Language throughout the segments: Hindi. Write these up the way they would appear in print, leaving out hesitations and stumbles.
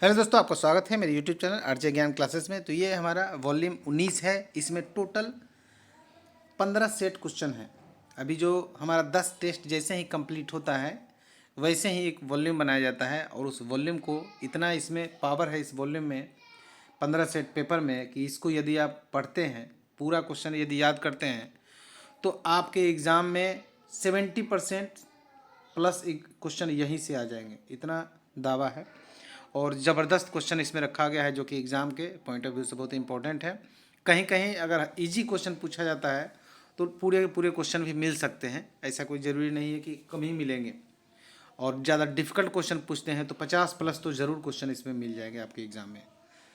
हेलो दोस्तों, आपका स्वागत है मेरे यूट्यूब चैनल आरजे ज्ञान क्लासेस में। तो ये हमारा वॉल्यूम 19 है। इसमें टोटल 15 सेट क्वेश्चन है। अभी जो हमारा 10 टेस्ट जैसे ही कंप्लीट होता है वैसे ही एक वॉल्यूम बनाया जाता है, और उस वॉल्यूम को इतना इसमें पावर है इस वॉल्यूम में 15 सेट पेपर में कि इसको यदि आप पढ़ते हैं, पूरा क्वेश्चन यदि याद करते हैं तो आपके एग्ज़ाम में 70% प्लस एक क्वेश्चन यहीं से आ जाएंगे, इतना दावा है। और ज़बरदस्त क्वेश्चन इसमें रखा गया है जो कि एग्ज़ाम के पॉइंट ऑफ व्यू से बहुत इंपॉर्टेंट है। कहीं कहीं अगर इजी क्वेश्चन पूछा जाता है तो पूरे पूरे क्वेश्चन भी मिल सकते हैं, ऐसा कोई ज़रूरी नहीं है कि कम ही मिलेंगे। और ज़्यादा डिफिकल्ट क्वेश्चन पूछते हैं तो 50 प्लस तो ज़रूर क्वेश्चन इसमें मिल जाएंगे आपके एग्ज़ाम में।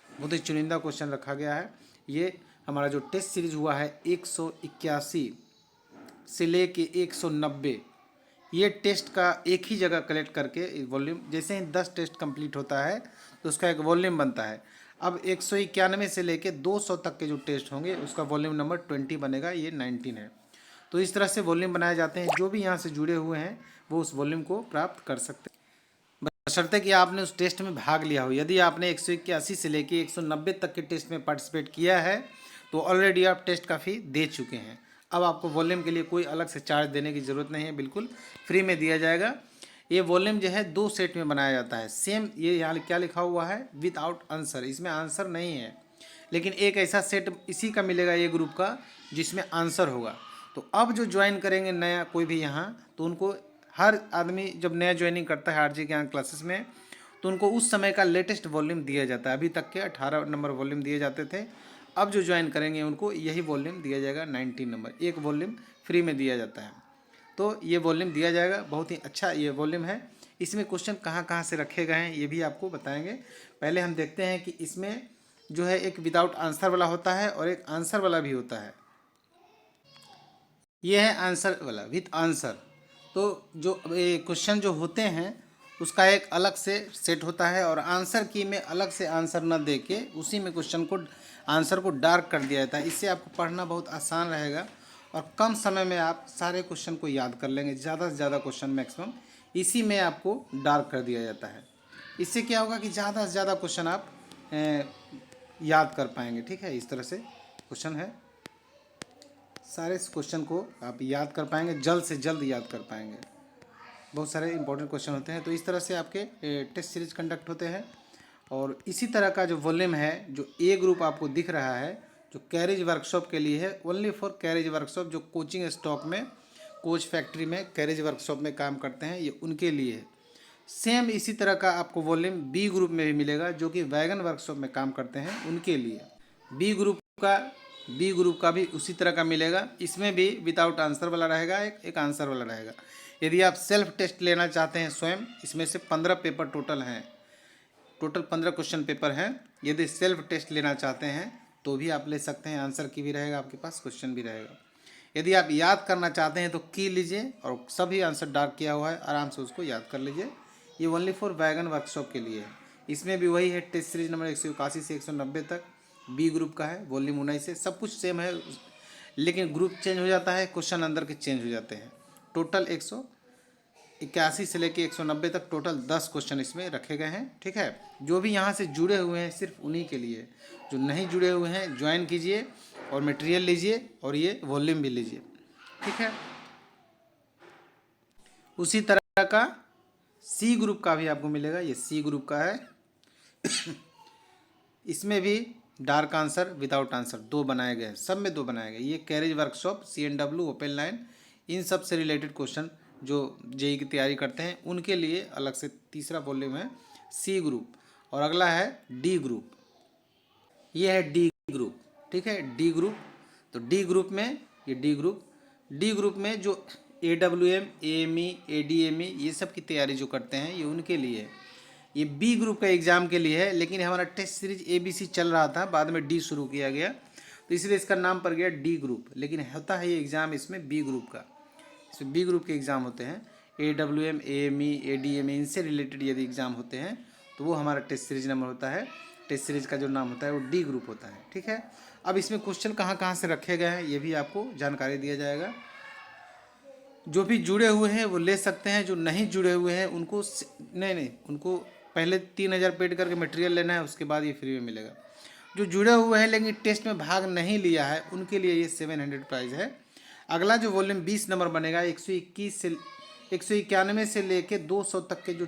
बहुत ही चुनिंदा क्वेश्चन रखा गया है। ये हमारा जो टेस्ट सीरीज हुआ है 181 से लेके 190, ये टेस्ट का एक ही जगह कलेक्ट करके वॉल्यूम, जैसे ही 10 टेस्ट कंप्लीट होता है तो उसका एक वॉल्यूम बनता है। अब 191 से लेके 200 तक के जो टेस्ट होंगे उसका वॉल्यूम नंबर 20 बनेगा, ये 19 है। तो इस तरह से वॉल्यूम बनाए जाते हैं। जो भी यहाँ से जुड़े हुए हैं वो उस वॉल्यूम को प्राप्त कर सकते हैं, बशर्ते कि आपने उस टेस्ट में भाग लिया हो। यदि आपने 181 से लेके 190 तक के टेस्ट में पार्टिसिपेट किया है तो ऑलरेडी आप टेस्ट काफ़ी दे चुके हैं। अब आपको वॉल्यूम के लिए कोई अलग से चार्ज देने की ज़रूरत नहीं है, बिल्कुल फ्री में दिया जाएगा। ये वॉल्यूम जो है 2 सेट में बनाया जाता है। सेम ये यहाँ क्या लिखा हुआ है, विदाउट आंसर, इसमें आंसर नहीं है, लेकिन एक ऐसा सेट इसी का मिलेगा ये ग्रुप का जिसमें आंसर होगा। तो अब जो ज्वाइन करेंगे नया कोई भी यहाँ, तो उनको, हर आदमी जब नया ज्वाइनिंग करता है आरजे ज्ञान क्लासेस में तो उनको उस समय का लेटेस्ट वॉल्यूम दिया जाता है। अभी तक के 18 नंबर वॉल्यूम दिए जाते थे, अब जो ज्वाइन करेंगे उनको यही वॉल्यूम दिया जाएगा 19 नंबर, एक वॉल्यूम फ्री में दिया जाता है। तो ये वॉल्यूम दिया जाएगा, बहुत ही अच्छा ये वॉल्यूम है। इसमें क्वेश्चन कहाँ कहाँ से रखे गए हैं ये भी आपको बताएंगे। पहले हम देखते हैं कि इसमें जो है एक विदाउट आंसर वाला होता है और एक आंसर वाला भी होता है। ये है आंसर वाला विथ आंसर। तो जो क्वेश्चन जो होते हैं उसका एक अलग से सेट होता है, और आंसर की में अलग से आंसर न दे के उसी में क्वेश्चन को, आंसर को डार्क कर दिया जाता है। इससे आपको पढ़ना बहुत आसान रहेगा और कम समय में आप सारे क्वेश्चन को याद कर लेंगे। ज़्यादा से ज़्यादा क्वेश्चन मैक्सिमम इसी में आपको डार्क कर दिया जाता है। इससे क्या होगा कि ज़्यादा से ज़्यादा क्वेश्चन आप याद कर पाएंगे। ठीक है, इस तरह से क्वेश्चन है, सारे इस क्वेश्चन को आप याद कर पाएंगे, जल्द से जल्द याद कर पाएंगे। बहुत सारे इंपॉर्टेंट क्वेश्चन होते हैं। तो इस तरह से आपके टेस्ट सीरीज कंडक्ट होते हैं। और इसी तरह का जो वॉल्यूम है, जो ए ग्रुप आपको दिख रहा है, जो कैरेज वर्कशॉप के लिए है, ओनली फॉर कैरेज वर्कशॉप, जो कोचिंग स्टॉक में, कोच फैक्ट्री में कैरेज वर्कशॉप में काम करते हैं, ये उनके लिए है। सेम इसी तरह का आपको वॉल्यूम बी ग्रुप में भी मिलेगा, जो कि वैगन वर्कशॉप में काम करते हैं, उनके लिए बी ग्रुप का बी ग्रुप का भी उसी तरह का मिलेगा। इसमें भी विदाउट आंसर वाला रहेगा, एक आंसर वाला रहेगा। यदि आप सेल्फ टेस्ट लेना चाहते हैं स्वयं, इसमें से 15 पेपर टोटल हैं, टोटल 15 क्वेश्चन पेपर हैं। यदि सेल्फ टेस्ट लेना चाहते हैं तो भी आप ले सकते हैं, आंसर की भी रहेगा आपके पास, क्वेश्चन भी रहेगा। यदि आप याद करना चाहते हैं तो की लीजिए और सभी आंसर डार्क किया हुआ है, आराम से उसको याद कर लीजिए। ये ओनली फॉर वैगन वर्कशॉप के लिए है। इसमें भी वही है, टेस्ट सीरीज नंबर 181 से 190 तक बी ग्रुप का है, वॉल्यूम 19 से, सब कुछ सेम है, लेकिन ग्रुप चेंज हो जाता है, क्वेश्चन अंदर के चेंज हो जाते हैं। टोटल 181 से लेके 190 तक टोटल 10 क्वेश्चन इसमें रखे गए हैं। ठीक है, जो भी यहाँ से जुड़े हुए हैं सिर्फ उन्हीं के लिए, जो नहीं जुड़े हुए हैं ज्वाइन कीजिए और मटेरियल लीजिए और ये वॉल्यूम भी लीजिए। ठीक है, उसी तरह का सी ग्रुप का भी आपको मिलेगा, ये सी ग्रुप का है। इसमें भी डार्क आंसर विदाउट आंसर दो बनाए गए हैं, सब में दो बनाए गए। ये carriage workshop, CNW, open line, इन सब से रिलेटेड क्वेश्चन जो जेई की तैयारी करते हैं उनके लिए अलग से तीसरा वॉल्यूम है सी ग्रुप। और अगला है डी ग्रुप, ये है डी ग्रुप। ठीक है, डी ग्रुप। तो डी ग्रुप में, ये डी ग्रुप में जो AWM, AME, ADME ये सब की तैयारी जो करते हैं ये उनके लिए है। ये बी ग्रुप का एग्ज़ाम के लिए है, लेकिन हमारा टेस्ट सीरीज ABC चल रहा था, बाद में डी शुरू किया गया तो इसलिए इसका नाम पड़ गया डी ग्रुप। लेकिन होता है ये एग्ज़ाम इसमें बी ग्रुप का, इसमें बी ग्रुप के एग्ज़ाम होते हैं। AWM, AME, ADME इनसे रिलेटेड यदि एग्ज़ाम होते हैं तो वो हमारा टेस्ट सीरीज नंबर होता है, टेस्ट सीरीज का जो नाम होता है वो डी ग्रुप होता है। ठीक है, अब इसमें क्वेश्चन कहाँ कहाँ से रखे गए हैं ये भी आपको जानकारी दिया जाएगा। जो भी जुड़े हुए हैं वो ले सकते हैं, जो नहीं जुड़े हुए हैं उनको नहीं उनको पहले 3,000 पेड करके मटेरियल लेना है, उसके बाद ये फ्री में मिलेगा। जो जुड़े हुए हैं लेकिन टेस्ट में भाग नहीं लिया है उनके लिए ये 700 प्राइस है। अगला जो वॉल्यूम 20 नंबर बनेगा 121 से 191 से लेके 200 तक के जो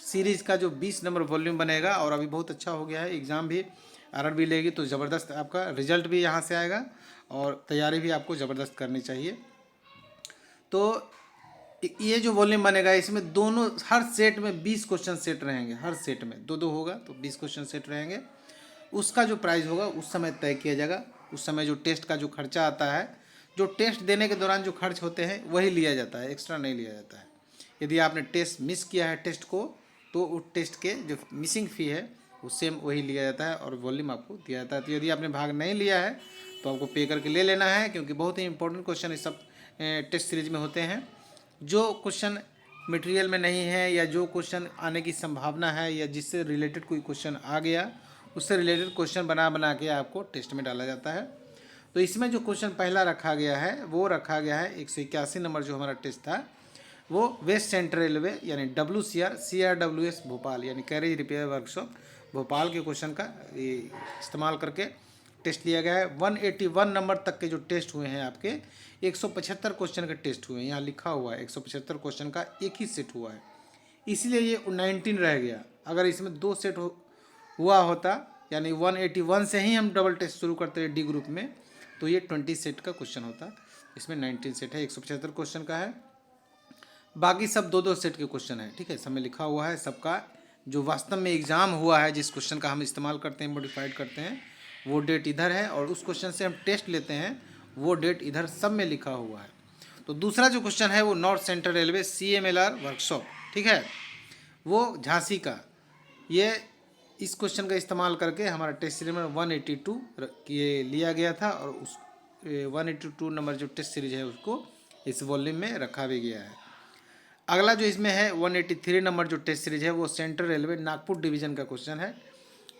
सीरीज़ का जो 20 नंबर वॉल्यूम बनेगा, और अभी बहुत अच्छा हो गया है, एग्ज़ाम भी आरआरबी लेगी तो ज़बरदस्त आपका रिजल्ट भी यहाँ से आएगा और तैयारी भी आपको ज़बरदस्त करनी चाहिए। तो ये जो वॉल्यूम बनेगा इसमें दोनों हर सेट में 20 क्वेश्चन सेट रहेंगे, हर सेट में दो दो होगा तो 20 क्वेश्चन सेट रहेंगे। उसका जो प्राइस होगा उस समय तय किया जाएगा। उस समय जो टेस्ट का जो खर्चा आता है, जो टेस्ट देने के दौरान जो खर्च होते हैं वही लिया जाता है, एक्स्ट्रा नहीं लिया जाता है। यदि आपने टेस्ट मिस किया है टेस्ट को तो उस टेस्ट के जो मिसिंग फ़ी है वो सेम वही लिया जाता है और वॉल्यूम आपको दिया जाता है। तो यदि आपने भाग नहीं लिया है तो आपको पे करके ले लेना है, क्योंकि बहुत ही इंपॉर्टेंट क्वेश्चन इस सब टेस्ट सीरीज में होते हैं। जो क्वेश्चन मटेरियल में नहीं है या जो क्वेश्चन आने की संभावना है या जिससे रिलेटेड कोई क्वेश्चन आ गया, उससे रिलेटेड क्वेश्चन बना बना के आपको टेस्ट में डाला जाता है। तो इसमें जो क्वेश्चन पहला रखा गया है वो रखा गया है 181 नंबर जो हमारा टेस्ट था, वो वेस्ट सेंट्रल रेलवे यानी WCR CRWS भोपाल यानी कैरेज रिपेयर वर्कशॉप भोपाल के क्वेश्चन का इस्तेमाल करके टेस्ट लिया गया है। 181 नंबर तक के जो टेस्ट हुए हैं आपके 175 क्वेश्चन के टेस्ट हुए हैं, यहाँ लिखा हुआ है 175 क्वेश्चन का एक ही सेट हुआ है, इसलिए ये 19 रह गया। अगर इसमें 2 सेट हुआ होता यानी 181 से ही हम डबल टेस्ट शुरू करते हैं डी ग्रुप में तो ये 20 सेट का क्वेश्चन होता। इसमें 19 सेट है, 175 क्वेश्चन का है, बाकी सब 2-2 सेट के क्वेश्चन है। ठीक है, सब में लिखा हुआ है सबका जो वास्तव में एग्ज़ाम हुआ है, जिस क्वेश्चन का हम इस्तेमाल करते हैं मॉडिफाइड करते हैं वो डेट इधर है, और उस क्वेश्चन से हम टेस्ट लेते हैं वो डेट इधर सब में लिखा हुआ है। तो दूसरा जो क्वेश्चन है वो north central railway CMLR workshop, ठीक है, वो झांसी का, ये इस क्वेश्चन का इस्तेमाल करके हमारा टेस्ट सीरीज नंबर 182 ये लिया गया था, और उस 182 नंबर जो टेस्ट सीरीज है उसको इस वॉल्यूम में रखा भी गया है। अगला जो इसमें है 183 नंबर जो टेस्ट सीरीज है वो सेंट्रल रेलवे नागपुर डिवीज़न का क्वेश्चन है।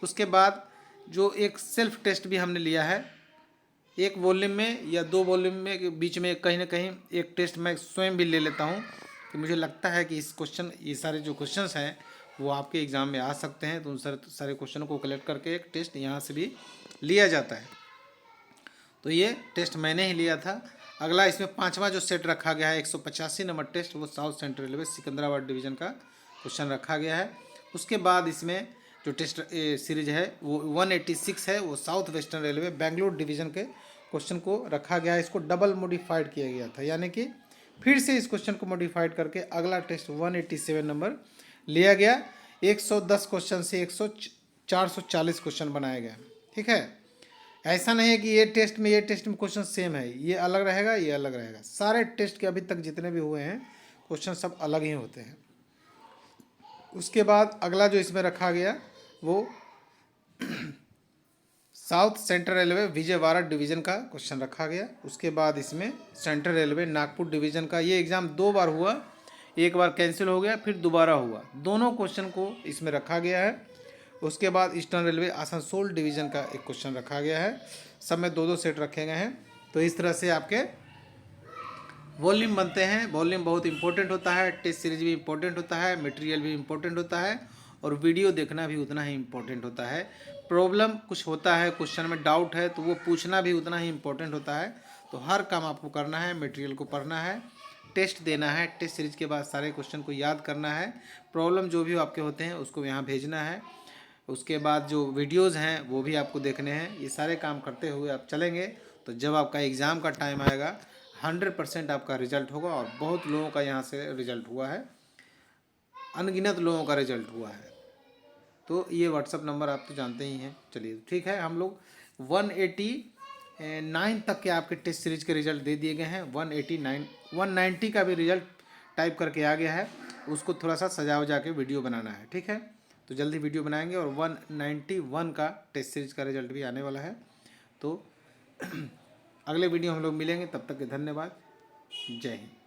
उसके बाद जो एक सेल्फ टेस्ट भी हमने लिया है, एक वॉल्यूम में या 2 वॉल्यूम में बीच में कहीं ना कहीं एक टेस्ट मैं स्वयं भी ले लेता हूँ कि मुझे लगता है कि इस क्वेश्चन ये सारे जो क्वेश्चंस हैं वो आपके एग्ज़ाम में आ सकते हैं, तो उन सारे क्वेश्चनों को कलेक्ट करके एक टेस्ट यहाँ से भी लिया जाता है। तो ये टेस्ट मैंने ही लिया था। अगला इसमें 5वां जो सेट रखा गया है 185 नंबर टेस्ट, वो south central railway Secunderabad division का क्वेश्चन रखा गया है। उसके बाद इसमें जो टेस्ट सीरीज है वो 186 है, वो south western railway Bengaluru division के क्वेश्चन को रखा गया है। इसको डबल मॉडिफाइड किया गया था, यानी कि फिर से इस क्वेश्चन को मॉडिफाइड करके अगला टेस्ट 187 नंबर लिया गया। 110 क्वेश्चन से 440 क्वेश्चन बनाया गया। ठीक है, ऐसा नहीं है कि ये टेस्ट में क्वेश्चन सेम है, ये अलग रहेगा ये अलग रहेगा। सारे टेस्ट के अभी तक जितने भी हुए हैं क्वेश्चन सब अलग ही होते हैं। उसके बाद अगला जो इसमें रखा गया वो south central railway Vijayawada division का क्वेश्चन रखा गया। उसके बाद इसमें सेंट्रल रेलवे नागपुर डिवीज़न का, ये एग्ज़ाम 2 बार हुआ, एक बार कैंसिल हो गया फिर दोबारा हुआ, दोनों क्वेश्चन को इसमें रखा गया है। उसके बाद ईस्टर्न रेलवे आसनसोल डिवीज़न का एक क्वेश्चन रखा गया है, सब में 2-2 सेट रखे गए हैं। तो इस तरह से आपके वॉल्यूम बनते हैं। वॉल्यूम बहुत इंपॉर्टेंट होता है, टेस्ट सीरीज भी इंपॉर्टेंट होता है, मटेरियल भी इंपॉर्टेंट होता है, और वीडियो देखना भी उतना ही इंपॉर्टेंट होता है। प्रॉब्लम कुछ होता है, क्वेश्चन में डाउट है तो वो पूछना भी उतना ही इंपॉर्टेंट होता है। तो हर काम आपको करना है, मटेरियल को पढ़ना है, टेस्ट देना है, टेस्ट सीरीज के बाद सारे क्वेश्चन को याद करना है, प्रॉब्लम जो भी आपके होते हैं उसको यहाँ भेजना है। उसके बाद जो वीडियोज़ हैं वो भी आपको देखने हैं। ये सारे काम करते हुए आप चलेंगे तो जब आपका एग्ज़ाम का टाइम आएगा 100% आपका रिजल्ट होगा, और बहुत लोगों का यहाँ से रिजल्ट हुआ है, अनगिनत लोगों का रिजल्ट हुआ है। तो ये व्हाट्सअप नंबर आप तो जानते ही हैं। चलिए ठीक है, हम लोग 189 तक के आपके टेस्ट सीरीज के रिजल्ट दे दिए गए हैं। 190 का भी रिजल्ट टाइप करके आ गया है, उसको थोड़ा सा सजा वजा के वीडियो बनाना है। ठीक है, तो जल्दी वीडियो बनाएंगे, और 191 का टेस्ट सीरीज का रिजल्ट भी आने वाला है। तो अगले वीडियो हम लोग मिलेंगे, तब तक के धन्यवाद, जय हिंद।